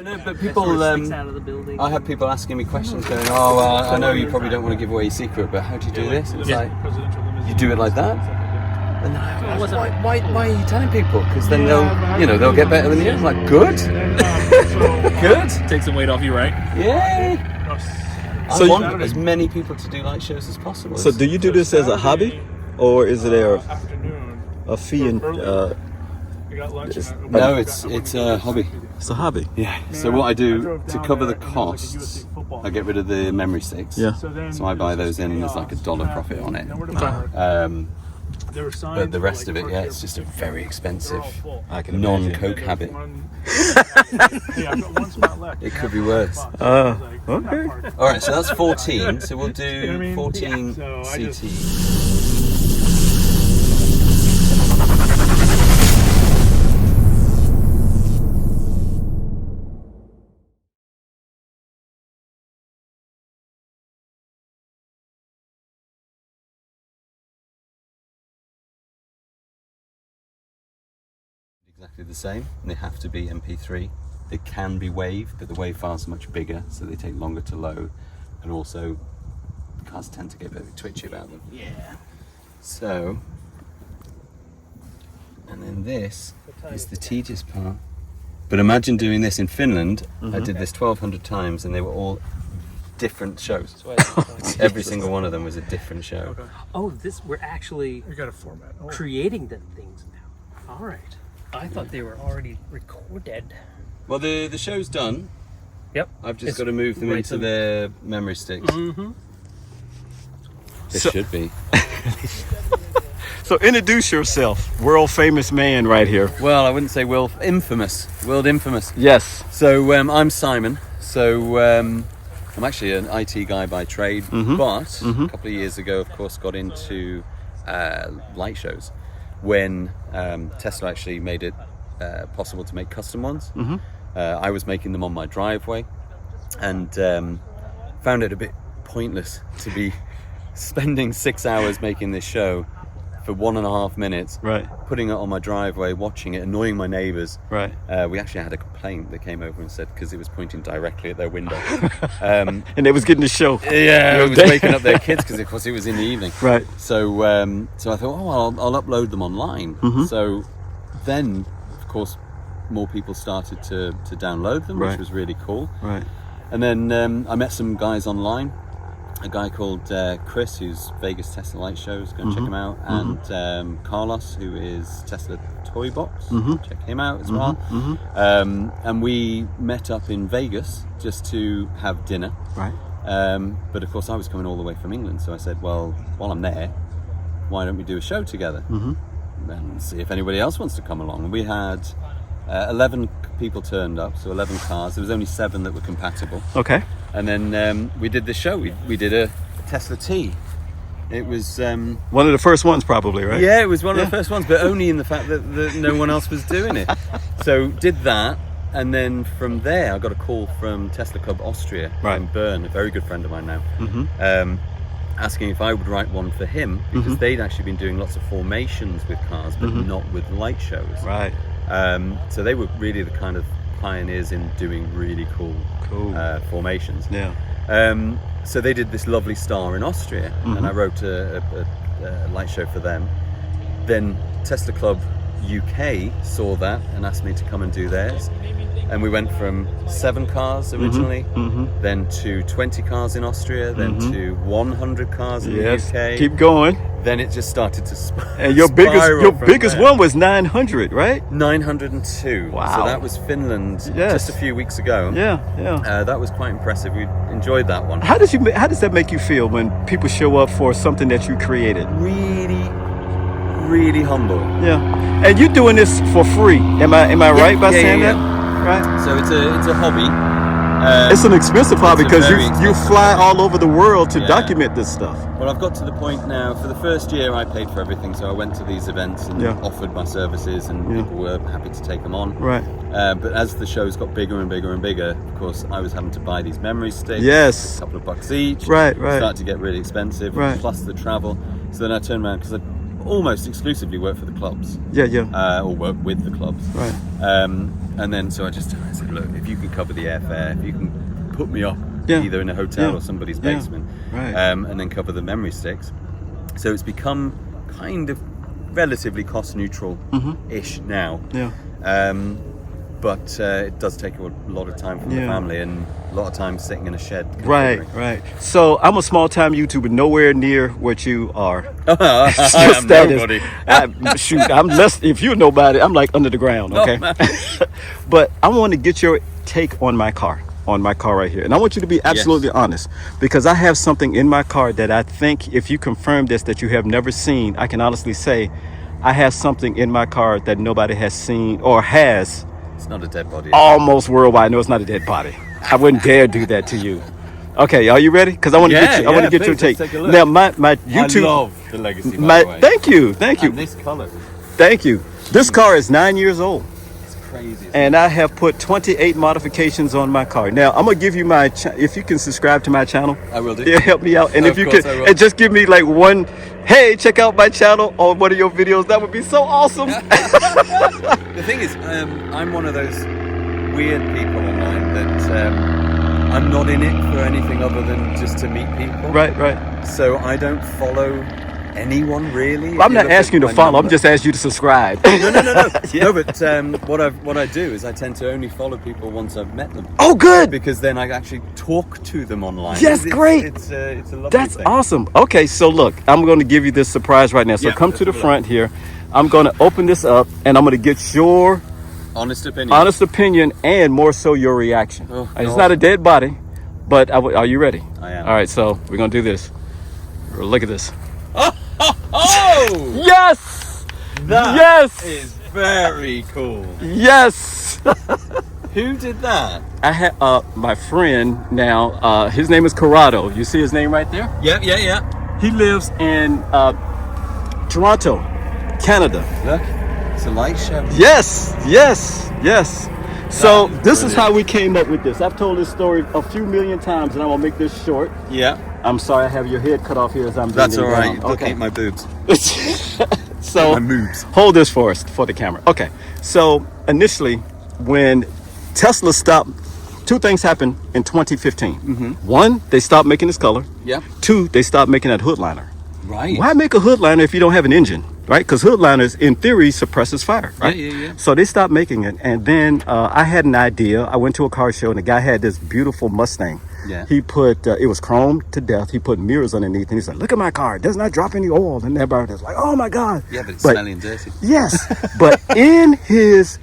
No, but people, out of the building. I have people asking me questions going, oh, I know you probably don't want to give away your secret, but how do you do this? It's like, you do it like that? And why are you telling people? Because then they'll get better than you. I'm like, good? Good? Take some weight off you, right? Yay! So I want as many people to do light shows as possible. So do you do this as a hobby, or is there a fee? No, it's a hobby. It's a hobby. Yeah. So what I do to cover the costs, I get rid of the memory sticks. Yeah. So I buy those in, and there's like $1 profit on it. But the rest of it, yeah, it's just a very expensive non-coke habit. It could be worse. Okay. All right, so that's 14. So we'll do 14 CT. Exactly the same. They have to be MP3. They can be WAV, but the WAV files are much bigger, so they take longer to load, and also cars tend to get a bit twitchy about them. Yeah. So, and then this is the tedious part. But imagine doing this in Finland. I did this 1,200 times, and they were all different shows. Every single one of them was a different show. Oh, we're actually We got a format. creating the things now. All right. I thought they were already recorded. Well, the show's done. Yep. I've just got to move them into their memory sticks. Mm-hmm. This So- should be. So introduce yourself, world famous man right here. Well, I wouldn't say world infamous. Yes. So I'm Simon. So I'm actually an IT guy by trade, but a couple of years ago, of course, got into light shows when Tesla actually made it possible to make custom ones. I was making them on my driveway, and found it a bit pointless to be spending 6 hours making this show for 1.5 minutes, Right. putting it on my driveway, watching it, annoying my neighbours. Right. We actually had a complaint that came over and said, because it was pointing directly at their window. And they was getting the show. Yeah, it was waking up their kids because, of course, it was in the evening. Right. So I thought, I'll upload them online. So then, of course, more people started to download them, Right. which was really cool. Right. And then I met some guys online. A guy called Chris, who's Vegas Tesla Light Shows, go and check him out. And Carlos, who is Tesla Toy Box, check him out as well. And we met up in Vegas just to have dinner. Right. But of course I was coming all the way from England, so I said, well, while I'm there, why don't we do a show together and see if anybody else wants to come along. And we had 11 people turned up, so 11 cars. There was only 7 that were compatible. Okay. And then we did this show. We did a Tesla T. It was one of the first ones, probably, right? yeah, it was one of the first ones, but only in the fact that no one else was doing it. So did that, and then from there I got a call from Tesla Club Austria in Bern, a very good friend of mine now, asking if I would write one for him, because they'd actually been doing lots of formations with cars, but not with light shows. Right. So they were really the kind of pioneers in doing really cool formations. Yeah. So they did this lovely star in Austria, and I wrote a light show for them. Then Tesla Club UK saw that and asked me to come and do theirs. And we went from 7 cars originally, then to 20 cars in Austria, then to 100 cars in the UK. Keep going. Then it just started to And your biggest one was 900, right? 902. Wow. So that was Finland just a few weeks ago. Yeah. That was quite impressive. We enjoyed that one. How does that make you feel when people show up for something that you created? Really, really humble. Yeah. And you're doing this for free. Am I right by saying that? Right. So it's a hobby. It's an expensive hobby because very you fly all over the world to document this stuff. Well, I've got to the point now, for the first year I paid for everything, so I went to these events and offered my services, and people were happy to take them on. Right. But as the shows got bigger and bigger and bigger, of course, I was having to buy these memory sticks. Yes. A couple of bucks each. Right. Started to get really expensive, Right. plus the travel. So then I turned around, because almost exclusively work for the clubs. Yeah. Or work with the clubs. Right. And then so I said, look, if you can cover the airfare, if you can put me up either in a hotel or somebody's basement, Right. and then cover the memory sticks. So it's become kind of relatively cost neutral-ish now. Yeah. But it does take a lot of time from the family and a lot of time sitting in a shed. Right. So I'm a small-time YouTuber, nowhere near what you are. I am nobody. Shoot, I'm less. If you're nobody, I'm like under the ground. Okay. But I want to get your take on my car right here, and I want you to be absolutely honest, because I have something in my car that I think, if you confirm this, that you have never seen, I can honestly say I have something in my car that nobody has seen or has. It's not a dead body. Almost worldwide. No, it's not a dead body. I wouldn't dare do that to you. Okay, are you ready? Because I want to get you. I want to get your take. Take a look. Now, my YouTube. I love the Legacy. By the way. Thank you. And this color. Thank you. This car is 9 years old. It's crazy. And I have put 28 modifications on my car. Now, I'm going to give you my, if you can subscribe to my channel. I will do. Yeah, help me out. And if you course can, I will. and just give me like one, hey, check out my channel on one of your videos. That would be so awesome. The thing is, I'm one of those weird people online that I'm not in it for anything other than just to meet people. Right. So I don't follow anyone really. I'm not asking you to follow. I'm just asking you to subscribe. No. Yeah. No, but what I do is I tend to only follow people once I've met them. Oh, good. Because then I actually talk to them online. Yes, great. It's a lovely That's thing. awesome. Okay, so look, I'm going to give you this surprise right now. So Yeah, come to the let's do front here. I'm going to open this up, and I'm going to get your Honest opinion. and more so your reaction. Oh, It's God. not a dead body, but are you ready? I am. All right, so we're going to do this. Look at this. Oh! Yes! That Yes! is very cool. Yes! Who did that? I had my friend now, his name is Corrado. You see his name right there? Yeah. He lives in Toronto, Canada. Look, it's a light show. Yes. So That is this is brilliant. how we came up with this. I've told this story a few million times, and I'm gonna make this short. Yeah. I'm sorry I have your head cut off here as I'm That's bending all right. down. Look at my boobs. So My moves. hold this for us for the camera. Okay. So initially, when Tesla stopped, two things happened in 2015. One, they stopped making this color. Yeah. Two, they stopped making that hood liner. Right. Why make a hood liner if you don't have an engine, right? Because hood liners, in theory, suppresses fire, right? Yeah. So they stopped making it, and then I had an idea. I went to a car show, and the guy had this beautiful Mustang. Yeah. He put it was chrome to death. He put mirrors underneath, and he said, "Look at my car; it does not drop any oil." And everybody was like, "Oh my god!" Yeah, but it's smelly and dirty. Yes, but in his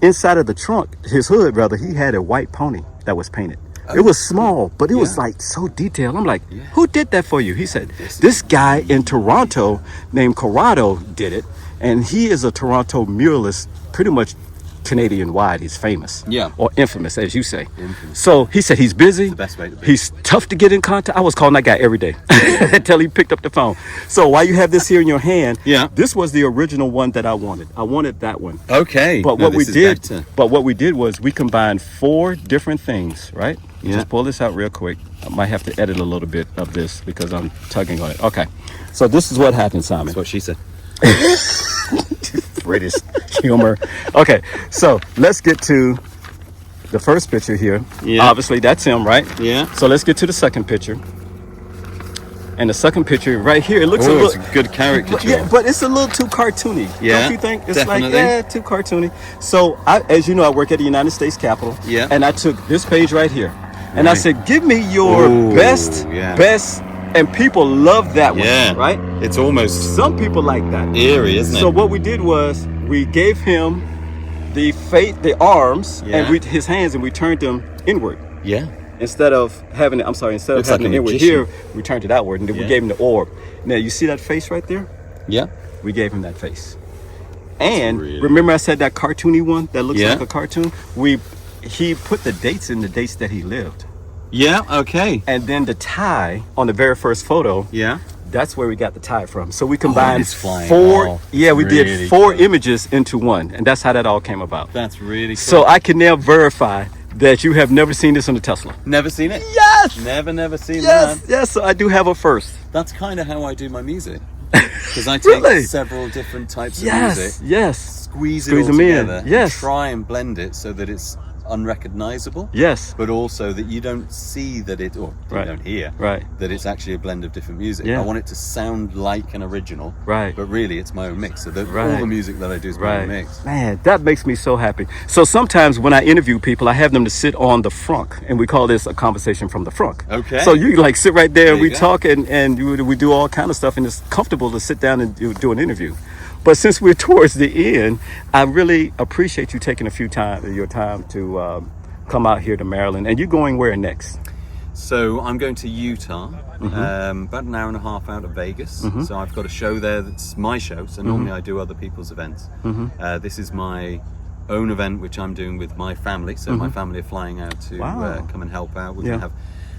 inside of the trunk, his hood rather, he had a white pony that was painted. It was small, but it was like so detailed. I'm like, who did that for you? He said, this guy in Toronto named Corrado did it. And he is a Toronto muralist, pretty much Canadian wide. He's famous. Yeah. Or infamous, as you say. Infamous. So he said he's busy. the best way to be. He's tough to get in contact. I was calling that guy every day until he picked up the phone. So while you have this here in your hand, this was the original one that I wanted. I wanted that one. Okay. But No, what we this is did, better. was we combined 4 different things, right? Just pull this out real quick. I might have to edit a little bit of this because I'm tugging on it. Okay. So this is what happened, Simon. That's what she said. British humor. Okay. So let's get to the first picture here. Yeah. Obviously that's him, right? Yeah. So let's get to the second picture. And the second picture right here, it looks a Oh, little... it's a good caricature. But it's a little too cartoony. Yeah, Don't you think? It's definitely. like, too cartoony. So, as you know, I work at the United States Capitol. Yeah. And I took this page right here. And I Right. said, give me your Ooh, best. And people love that one, Yeah. right? It's almost Some people like that. eerie, isn't it? So what we did was we gave him the arms, Yeah. and his hands, and we turned them inward. Yeah. Instead of having it, instead Looks of having like it a inward magician. here, we turned it outward, and then we Yeah. gave him the orb. Now, you see that face right there? Yeah. We gave him that face. And really- remember I said that cartoony one that looks Yeah. like a cartoon? He put the dates in the dates that he lived. Yeah. Okay. And then the tie on the very first photo, Yeah. that's where we got the tie from. So we combined it's flying 4, off. we Really did 4 cool. images into one. And that's how that all came about. That's really cool. So I can now verify that you have never seen this on the Tesla. Never seen it. Yes! Never seen Yes, that. yes, so I do have a first. That's kind of how I do my music. because I take Really? several different types of Yes, music, yes, squeeze it Squeeze all them in. together, Yes. and try and blend it so that it's unrecognizable. yes. But also that you don't see that it, or you Right. don't hear, Right. that it's actually a blend of different music. Yeah. I want it to sound like an original, Right. but really it's my own mix. So that all Right. the music that I do is my own mix. Man, that makes me so happy. So sometimes when I interview people, I have them to sit on the frunk, and we call this a conversation from the frunk. Okay. So you like sit right there, and There we you go. talk, and we do all kind of stuff, and it's comfortable to sit down and do an interview. But since we're towards the end, I really appreciate you taking your time to come out here to Maryland. And you're going where next? So I'm going to Utah, about an hour and a half out of Vegas. So I've got a show there that's my show. So normally I do other people's events. This is my own event, which I'm doing with my family. So my family are flying out to Wow. come and help out. We're Yeah. going to have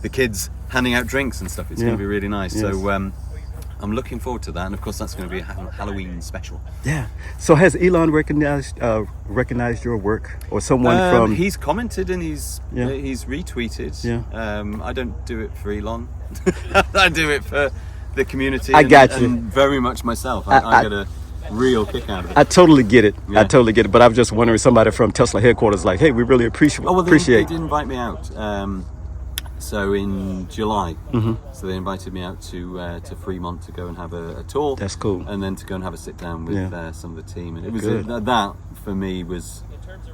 the kids handing out drinks and stuff. It's Yeah. going to be really nice. Yes. So I'm looking forward to that. And of course, that's going to be a Halloween special. Yeah. So has Elon recognized your work, or someone from? He's commented and he's Yeah. retweeted. Yeah. I don't do it for Elon. I do it for the community. I got you. And very much myself. I get a real kick out of it. I totally get it. Yeah. I totally get it. But I was just wondering, somebody from Tesla headquarters, like, hey, we really appreciate. Oh well, they appreciate. did invite me out. So in July, so they invited me out to Fremont to go and have a tour. That's cool. And then to go and have a sit down with Yeah. some of the team. And it was Good. that for me was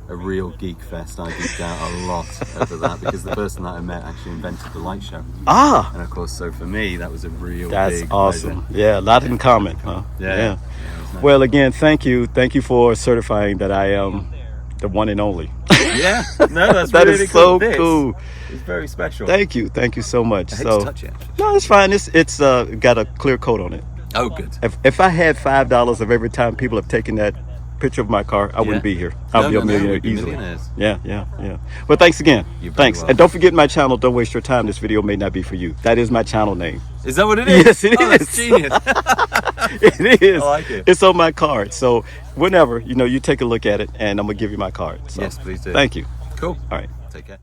a real geek fest. I geeked out a lot over that because the person that I met actually invented the light show. Ah, And of course, so for me, that was a real that's big awesome. pleasure. Yeah, a lot in common, huh? Yeah. Yeah, it was nice. Well, again, thank you for certifying that I am the one and only. Yeah, no, that's That really is so This cool. It's very special. Thank you so much. I hate So to touch it. no, it's fine. It's got a clear coat on it. Oh, good. If I had $5 of every time people have taken that picture of my car, I wouldn't be here. I'd be a millionaire we'd be easily. millionaires. Yeah. Well, thanks again. You're very Thanks. welcome. And don't forget my channel. Don't waste your time. This video may not be for you. That is my channel name. Is that what it is? Yes, it oh, That's is. genius. It is. I like it. It's on my card. So whenever, you take a look at it, and I'm going to give you my card. So, Yes, please do. Thank you. Cool. All right. Take care.